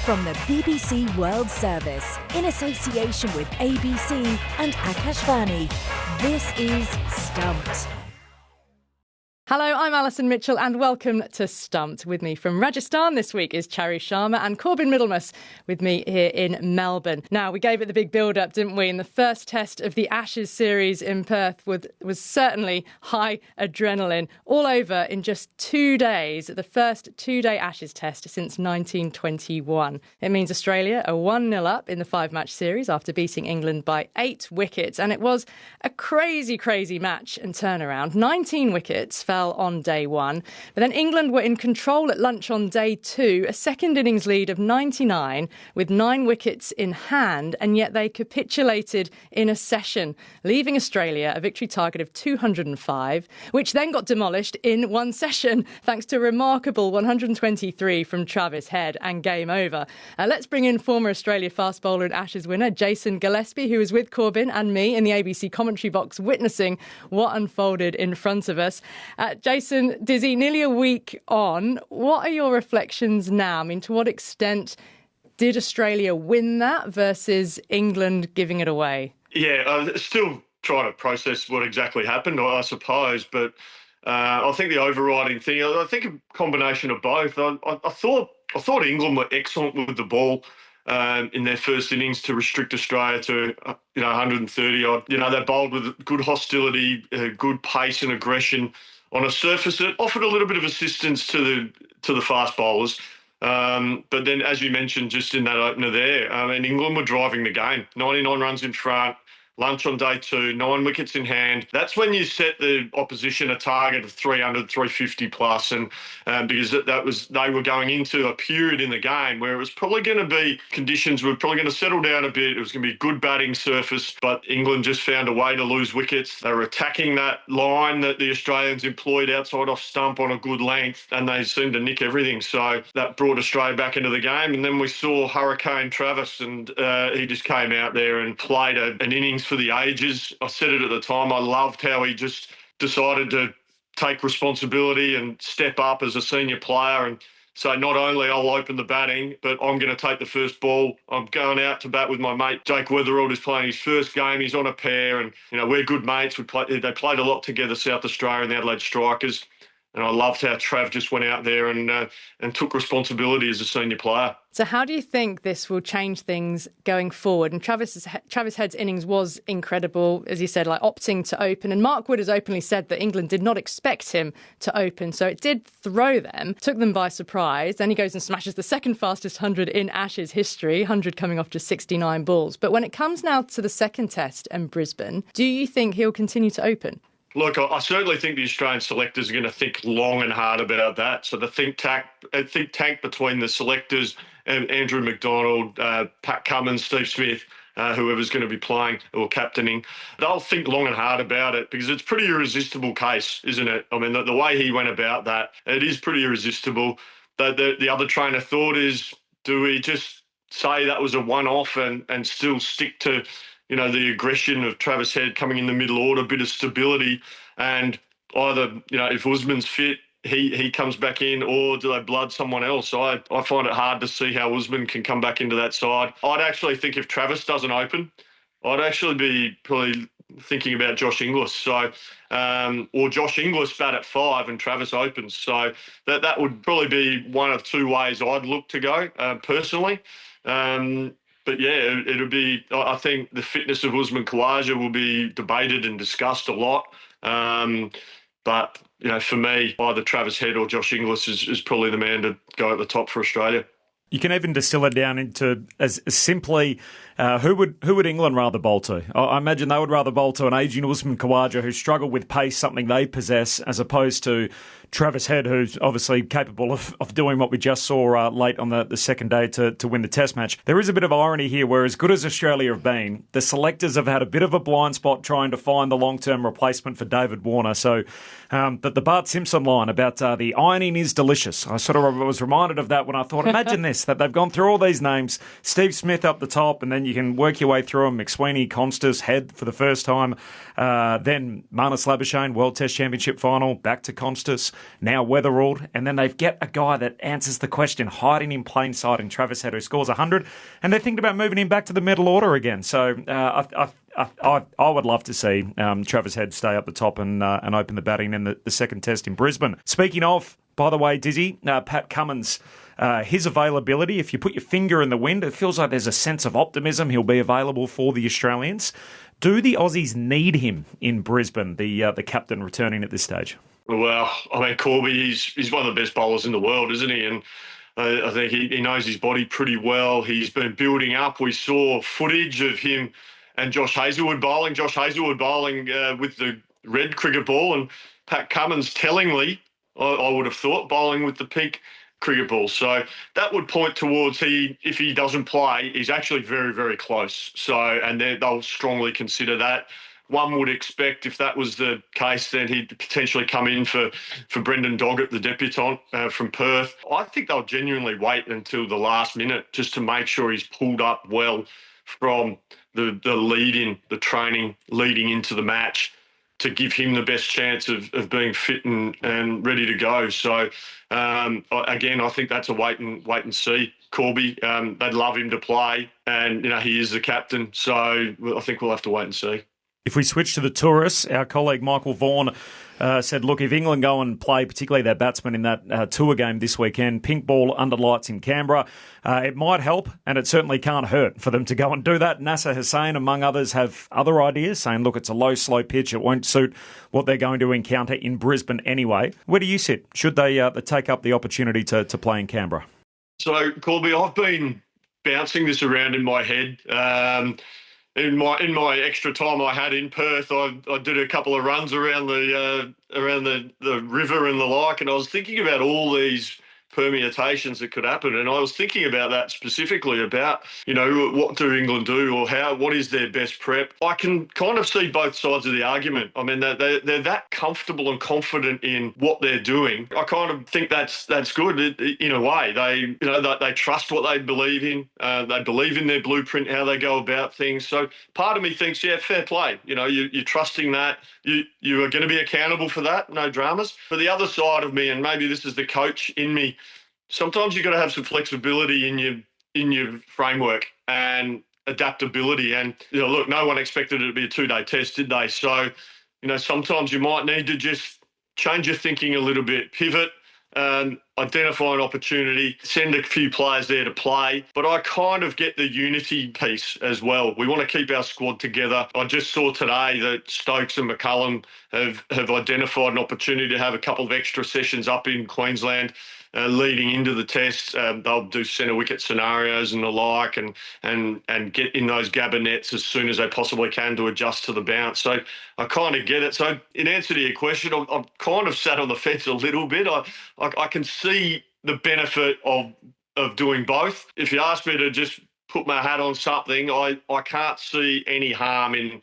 From the BBC World Service, in association with ABC and Akashvani, this is Stumped. Hello, I'm Alison Mitchell and welcome to Stumped. With me from Rajasthan this week is Chari Sharma and Corbin Middlemas with me here in Melbourne. Now, we gave it the big build-up, didn't we? And the first test of the Ashes series in Perth was certainly high adrenaline. All over in just 2 days, the first two-day Ashes test since 1921. It means Australia are 1-0 up in the five-match series after beating England by 8 wickets. And it was a crazy, crazy match and turnaround. 19 wickets fell on day one. But then England were in control at lunch on day two, a second innings lead of 99 with 9 wickets in hand, and yet they capitulated in a session, leaving Australia a victory target of 205, which then got demolished in one session thanks to a remarkable 123 from Travis Head and game over. Let's bring in former Australia fast bowler and Ashes winner Jason Gillespie, who was with Corbin and me in the ABC commentary box witnessing what unfolded in front of us. Jason, Dizzy, nearly a week on, what are your reflections now? I mean, to what extent did Australia win that versus England giving it away? Yeah, still trying to process what exactly happened, I suppose. But I think the overriding thing, I think a combination of both. I thought England were excellent with the ball in their first innings to restrict Australia to 130 odd. They bowled with good hostility, good pace and aggression on a surface that offered a little bit of assistance to the fast bowlers. But then, as you mentioned, just in that opener there, England were driving the game. 99 runs in front, lunch on day two, 9 wickets in hand. That's when you set the opposition a target of 300, 350 plus. And because they were going into a period in the game where it was probably going to be, conditions were probably going to settle down a bit. It was going to be good batting surface, but England just found a way to lose wickets. They were attacking that line that the Australians employed outside off stump on a good length, and they seemed to nick everything. So that brought Australia back into the game. And then we saw Hurricane Travis, and he just came out there and played an innings for the ages. I said it at the time, I loved how he just decided to take responsibility and step up as a senior player and say, not only I'll open the batting, but I'm going to take the first ball. I'm going out to bat with my mate Jake Weatherald, who's playing his first game. He's on a pair, and we're good mates. They played a lot together, South Australia and the Adelaide Strikers. And I loved how Trav just went out there and took responsibility as a senior player. So how do you think this will change things going forward? And Travis Head's innings was incredible, as you said, like opting to open. And Mark Wood has openly said that England did not expect him to open. So it did throw them, took them by surprise. Then he goes and smashes the second fastest 100 in Ashes history, 100 coming off just 69 balls. But when it comes now to the second test in Brisbane, do you think he'll continue to open? Look, I certainly think the Australian selectors are going to think long and hard about that. So the think tank between the selectors and Andrew McDonald, Pat Cummins, Steve Smith, whoever's going to be playing or captaining, they'll think long and hard about it because it's a pretty irresistible case, isn't it? I mean, the way he went about that, it is pretty irresistible. The other train of thought is, do we just say that was a one-off and still stick to the aggression of Travis Head coming in the middle order, a bit of stability, and either, if Usman's fit, he comes back in, or do they blood someone else? I find it hard to see how Usman can come back into that side. I'd actually think if Travis doesn't open, I'd actually be probably thinking about Josh Inglis. So, or Josh Inglis bat at 5 and Travis opens. So that would probably be one of 2 ways I'd look to go personally. But yeah, it'll be, I think the fitness of Usman Khawaja will be debated and discussed a lot. But, for me, either Travis Head or Josh Inglis is probably the man to go at the top for Australia. You can even distill it down into as simply who would England rather bowl to? I imagine they would rather bowl to an ageing Usman Khawaja who struggled with pace, something they possess, as opposed to Travis Head, who's obviously capable of doing what we just saw late on the second day to win the Test match. There is a bit of irony here where, as good as Australia have been, the selectors have had a bit of a blind spot trying to find the long-term replacement for David Warner. So the Bart Simpson line about the ironing is delicious, I sort of was reminded of that when I thought, imagine this, that they've gone through all these names, Steve Smith up the top, and then you can work your way through them, McSweeney, Constas, Head for the first time, then Marnus Labuschagne, World Test Championship final, back to Constas. now Weatherald, and then they've got a guy that answers the question, hiding in plain sight in Travis Head, who scores 100, and they're thinking about moving him back to the middle order again. So I would love to see Travis Head stay up the top and open the batting in the second test in Brisbane. Speaking of, by the way, Dizzy, Pat Cummins, his availability, if you put your finger in the wind, it feels like there's a sense of optimism he'll be available for the Australians. Do the Aussies need him in Brisbane, the captain returning at this stage? Well, I mean, Corby, he's one of the best bowlers in the world, isn't he? And I think he knows his body pretty well. He's been building up. We saw footage of him and Josh Hazlewood bowling. With the red cricket ball, and Pat Cummins, tellingly, I would have thought, bowling with the pink cricket ball. So that would point towards if he doesn't play, he's actually very, very close. So, and they'll strongly consider that. One would expect if that was the case, then he'd potentially come in for Brendan Doggett, the debutant from Perth. I think they'll genuinely wait until the last minute just to make sure he's pulled up well from the training leading into the match, to give him the best chance of being fit and ready to go. So, again, I think that's a wait and see. Corby, they'd love him to play, and he is the captain. So I think we'll have to wait and see. If we switch to the tourists, our colleague Michael Vaughan said, look, if England go and play, particularly their batsmen in that tour game this weekend, pink ball under lights in Canberra, it might help, and it certainly can't hurt for them to go and do that. Nasser Hussain, among others, have other ideas, saying, look, it's a low, slow pitch. It won't suit what they're going to encounter in Brisbane anyway. Where do you sit? Should they take up the opportunity to play in Canberra? So, Corby, I've been bouncing this around in my head. In my extra time I had in Perth, I did a couple of runs around the river and the like, and I was thinking about all these permutations that could happen, and I was thinking about that specifically about what do England do, or what is their best prep. I can kind of see both sides of the argument. I mean, they're that comfortable and confident in what they're doing. I kind of think that's good in a way. They trust what they believe in. They believe in their blueprint, how they go about things. So part of me thinks, yeah, fair play. You're trusting that. You are going to be accountable for that. No dramas. But the other side of me, and maybe this is the coach in me, sometimes you've got to have some flexibility in your framework and adaptability. And look, no one expected it to be a 2-day test, did they? So, sometimes you might need to just change your thinking a little bit, pivot, identify an opportunity, send a few players there to play. But I kind of get the unity piece as well. We want to keep our squad together. I just saw today that Stokes and McCullum have identified an opportunity to have a couple of extra sessions up in Queensland leading into the test. They'll do centre wicket scenarios and the like, and get in those Gabba nets as soon as they possibly can to adjust to the bounce. So I kind of get it. So in answer to your question, I've kind of sat on the fence a little bit. I can see the benefit of doing both. If you ask me to just put my hat on something, I can't see any harm in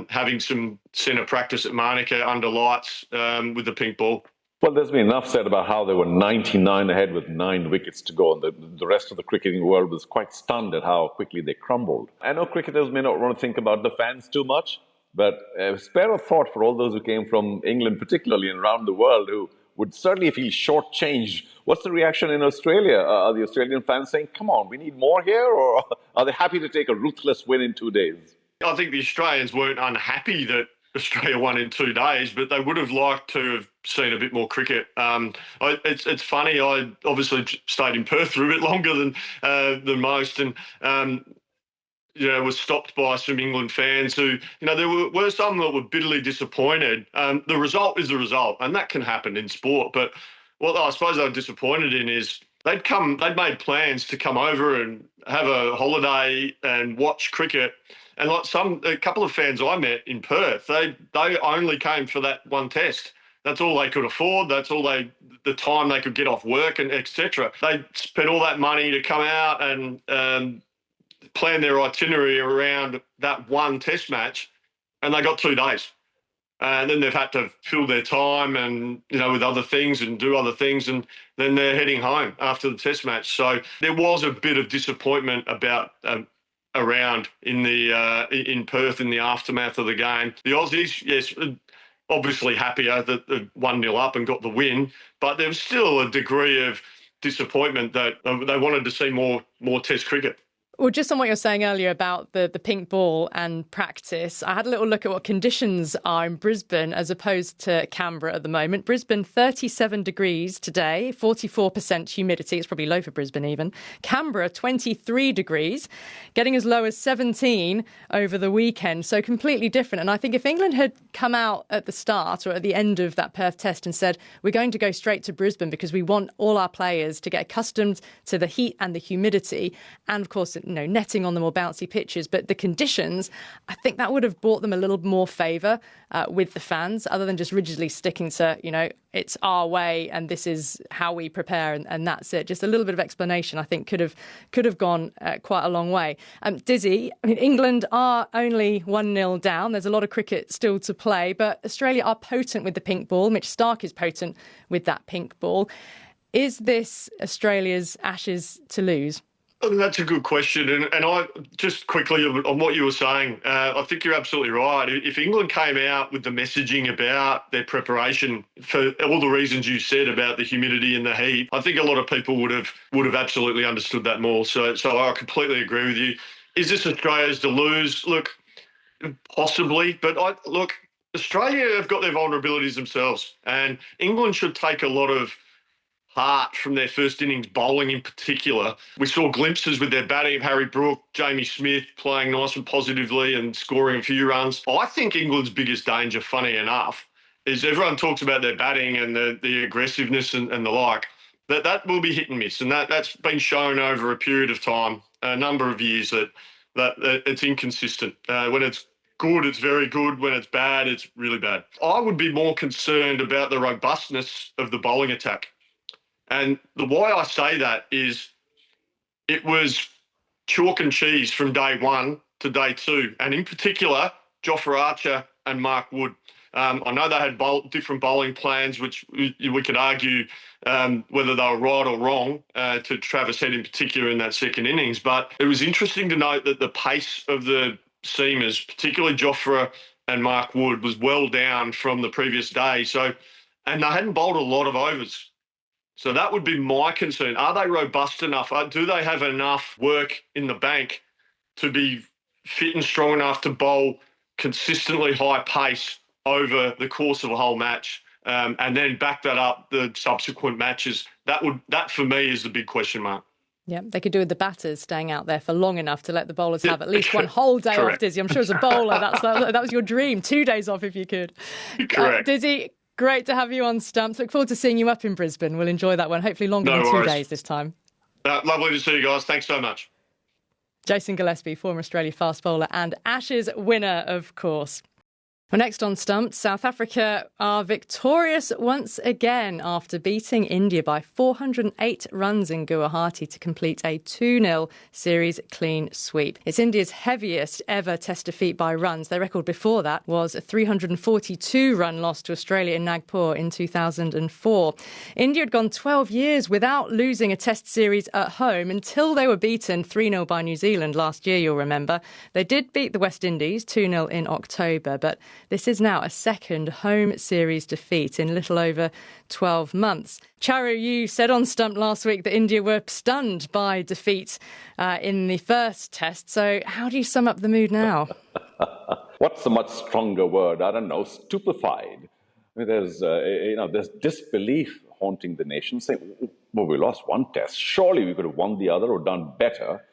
having some centre practice at Manuka under lights with the pink ball. Well, there's been enough said about how they were 99 ahead with 9 wickets to go, and the rest of the cricketing world was quite stunned at how quickly they crumbled. I know cricketers may not want to think about the fans too much, but spare a thought for all those who came from England, particularly, and around the world, who would certainly feel shortchanged. What's the reaction in Australia? Are the Australian fans saying, come on, we need more here? Or are they happy to take a ruthless win in 2 days? I think the Australians weren't unhappy that Australia won in 2 days, but they would have liked to have seen a bit more cricket. It's funny. I obviously stayed in Perth for a bit longer than most, and was stopped by some England fans who, there were some that were bitterly disappointed. The result is the result, and that can happen in sport. But what I suppose they were disappointed in is they'd made plans to come over and have a holiday and watch cricket. And a couple of fans I met in Perth, they only came for that one test. That's all they could afford. That's all the time they could get off work and etc. They spent all that money to come out and plan their itinerary around that one test match, and they got 2 days. And then they've had to fill their time and, with other things and do other things, and then they're heading home after the test match. So there was a bit of disappointment about around in Perth in the aftermath of the game. The Aussies, yes, obviously happier that they're 1-0 up and got the win, but there was still a degree of disappointment that they wanted to see more Test cricket. Well, just on what you're saying earlier about the pink ball and practice, I had a little look at what conditions are in Brisbane as opposed to Canberra at the moment. Brisbane, 37 degrees today, 44% humidity. It's probably low for Brisbane even. Canberra, 23 degrees, getting as low as 17 over the weekend. So completely different. And I think if England had come out at the start or at the end of that Perth test and said, we're going to go straight to Brisbane because we want all our players to get accustomed to the heat and the humidity, and of course, netting on the more bouncy pitches, but the conditions, I think that would have brought them a little more favour with the fans, other than just rigidly sticking to, it's our way and this is how we prepare and that's it. Just a little bit of explanation, I think, could have gone quite a long way. Dizzy, England are only 1-0 down. There's a lot of cricket still to play, but Australia are potent with the pink ball. Mitch Starc is potent with that pink ball. Is this Australia's Ashes to lose? That's a good question. And I just quickly on what you were saying, I think you're absolutely right. If England came out with the messaging about their preparation for all the reasons you said about the humidity and the heat, I think a lot of people would have absolutely understood that more. So I completely agree with you. Is this Australia's to lose? Look, possibly. But Australia have got their vulnerabilities themselves, and England should take a lot of heart from their first innings bowling in particular. We saw glimpses with their batting of Harry Brook, Jamie Smith playing nice and positively and scoring a few runs. I think England's biggest danger, funny enough, is everyone talks about their batting and the aggressiveness and the like. That will be hit and miss, and that's been shown over a period of time, a number of years, that it's inconsistent. When it's good, it's very good. When it's bad, it's really bad. I would be more concerned about the robustness of the bowling attack. And the why I say that is it was chalk and cheese from day one to day two. And in particular, Jofra Archer and Mark Wood. I know they had different bowling plans, which we could argue whether they were right or wrong to Travis Head in particular in that second innings. But it was interesting to note that the pace of the seamers, particularly Jofra and Mark Wood, was well down from the previous day. And they hadn't bowled a lot of overs. So that would be my concern. Are they robust enough? Do they have enough work in the bank to be fit and strong enough to bowl consistently high pace over the course of a whole match, and then back that up the subsequent matches? That for me is the big question mark. Yeah, they could do with the batters staying out there for long enough to let the bowlers have at least one whole day off, Dizzy. I'm sure as a bowler, that was your dream. 2 days off if you could. Correct. Dizzy, great to have you on Stumped. Look forward to seeing you up in Brisbane. We'll enjoy that one. Hopefully longer than 2 days this time. Lovely to see you guys. Thanks so much. Jason Gillespie, former Australia fast bowler and Ashes winner, of course. Well, next on Stumped, South Africa are victorious once again after beating India by 408 runs in Guwahati to complete a 2-0 series clean sweep. It's India's heaviest ever Test defeat by runs. Their record before that was a 342-run loss to Australia in Nagpur in 2004. India had gone 12 years without losing a Test series at home until they were beaten 3-0 by New Zealand last year, you'll remember. They did beat the West Indies 2-0 in October, but this is now a second home series defeat in little over 12 months. Charu, you said on Stumped last week that India were stunned by defeat in the first Test. So how do you sum up the mood now? What's a much stronger word? I don't know, stupefied. I mean, there's disbelief haunting the nation, saying, well, we lost one Test. Surely we could have won the other or done better.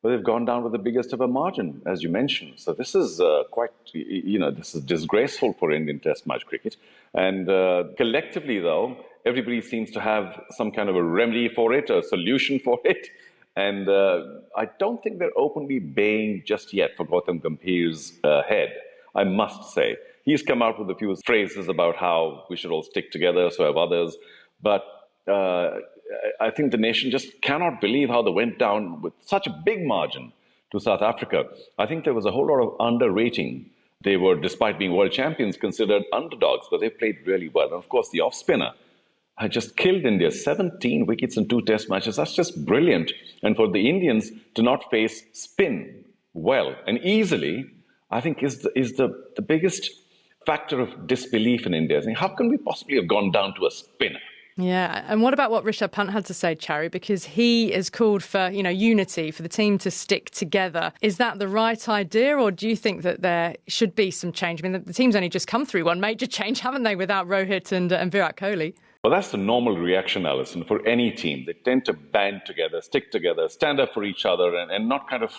But they've gone down with the biggest ever margin, as you mentioned. So this is this is disgraceful for Indian Test match cricket. And collectively, though, everybody seems to have some kind of a remedy for it, a solution for it. And I don't think they're openly baying just yet for Gautam Gambhir's head, I must say. He's come out with a few phrases about how we should all stick together, so have others. But I think the nation just cannot believe how they went down with such a big margin to South Africa. I think there was a whole lot of underrating. They were, despite being world champions, considered underdogs, but they played really well. And of course, the off-spinner had just killed India, 17 wickets in 2 Test matches. That's just brilliant. And for the Indians to not face spin well and easily, I think is the biggest factor of disbelief in India. Saying, how can we possibly have gone down to a spinner? Yeah, and what about what Rishabh Pant had to say, Chari? Because he has called for, unity, for the team to stick together. Is that the right idea, or do you think that there should be some change? I mean, the team's only just come through one major change, haven't they, without Rohit and Virat Kohli? Well, that's the normal reaction, Alison, for any team. They tend to band together, stick together, stand up for each other, and not kind of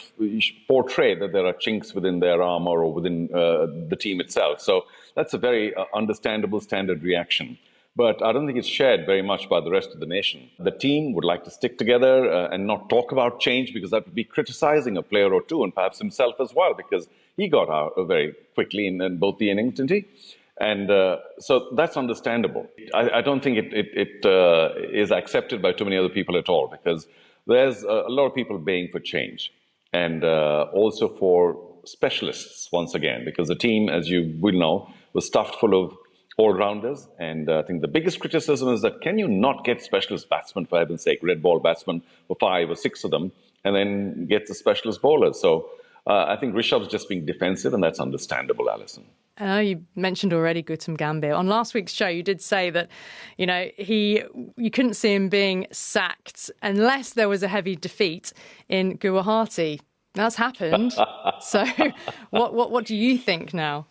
portray that there are chinks within their armor or within the team itself. So that's a very understandable standard reaction. But I don't think it's shared very much by the rest of the nation. The team would like to stick together and not talk about change, because that would be criticizing a player or two, and perhaps himself as well, because he got out very quickly in both the innings, didn't he? And so that's understandable. I don't think it is accepted by too many other people at all, because there's a lot of people baying for change, and also for specialists once again, because the team, as you will know, was stuffed full of all-rounders. And I think the biggest criticism is that, can you not get specialist batsmen, for heaven's sake, red ball batsmen, for 5 or 6 of them, and then get the specialist bowlers? So I think Rishabh's just being defensive, and that's understandable, Alison. I know you mentioned already Gautam Gambhir. On last week's show, you did say that, you couldn't see him being sacked unless there was a heavy defeat in Guwahati. That's happened. So what do you think now?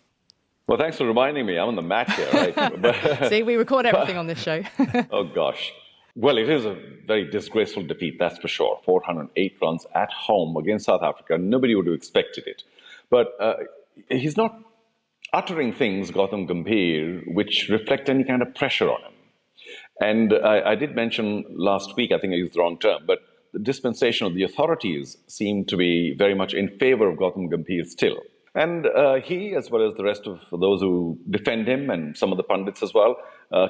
Well, thanks for reminding me. I'm on the mat here, right? See, we record everything on this show. Oh, gosh. Well, it is a very disgraceful defeat, that's for sure. 408 runs at home against South Africa. Nobody would have expected it. But he's not uttering things, Gautam Gambhir, which reflect any kind of pressure on him. And I did mention last week, I think I used the wrong term, but the dispensation of the authorities seem to be very much in favor of Gautam Gambhir still. And he, as well as the rest of those who defend him, and some of the pundits as well,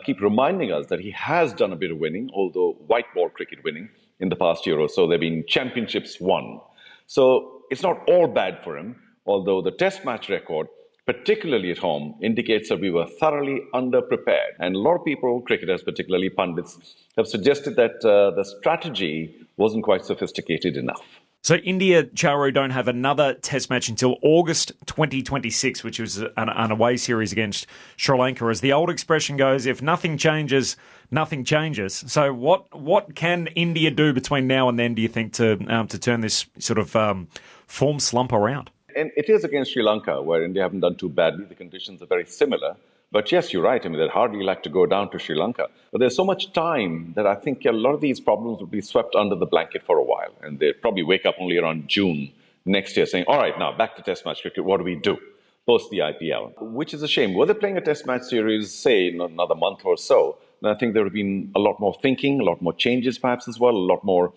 keep reminding us that he has done a bit of winning, although white ball cricket winning in the past year or so. There have been championships won. So it's not all bad for him, although the test match record, particularly at home, indicates that we were thoroughly underprepared. And a lot of people, cricketers, particularly pundits, have suggested that the strategy wasn't quite sophisticated enough. So India, Charu, don't have another test match until August 2026, which was an away series against Sri Lanka. As the old expression goes, if nothing changes, nothing changes. So what can India do between now and then, do you think, to turn this sort of form slump around? And it is against Sri Lanka, where India haven't done too badly. The conditions are very similar. But yes, you're right. I mean, they'd hardly like to go down to Sri Lanka. But there's so much time that I think a lot of these problems will be swept under the blanket for a while. And they'll probably wake up only around June next year saying, all right, now back to test match cricket. What do we do post the IPL? Which is a shame. Were they playing a test match series, say, in another month or so, then I think there would have been a lot more thinking, a lot more changes perhaps as well, a lot more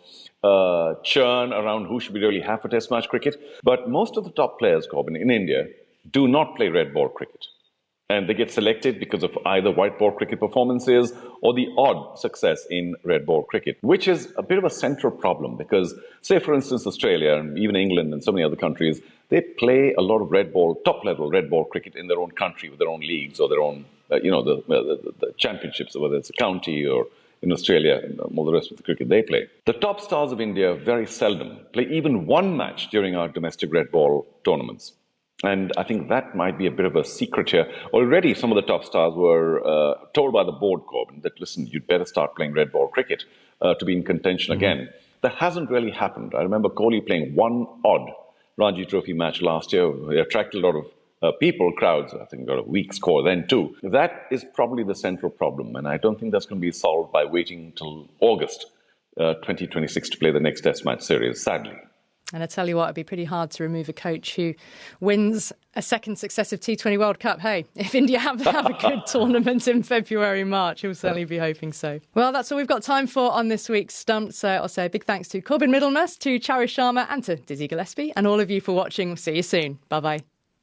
churn around who should we really have for test match cricket. But most of the top players, Corbin, in India do not play red ball cricket. And they get selected because of either white ball cricket performances or the odd success in red ball cricket, which is a bit of a central problem because, say, for instance, Australia and even England and so many other countries, they play a lot of red ball, top-level red ball cricket in their own country with their own leagues or their own, the championships, whether it's a county or in Australia and all the rest of the cricket they play. The top stars of India very seldom play even one match during our domestic red ball tournaments. And I think that might be a bit of a secret here. Already, some of the top stars were told by the board, Corbin, that, listen, you'd better start playing red ball cricket to be in contention again. That hasn't really happened. I remember Kohli playing one odd Ranji Trophy match last year. He attracted a lot of people, crowds. I think got a weak score then too. That is probably the central problem. And I don't think that's going to be solved by waiting till August 2026 to play the next Test match series, sadly. And I tell you what, it'd be pretty hard to remove a coach who wins a second successive T20 World Cup. Hey, if India have a good tournament in February, March, he'll certainly be hoping so. Well, that's all we've got time for on this week's Stumped. So I'll say a big thanks to Corbin Middlemass, to Charu Sharma and to Dizzy Gillespie, and all of you for watching. See you soon. Bye-bye.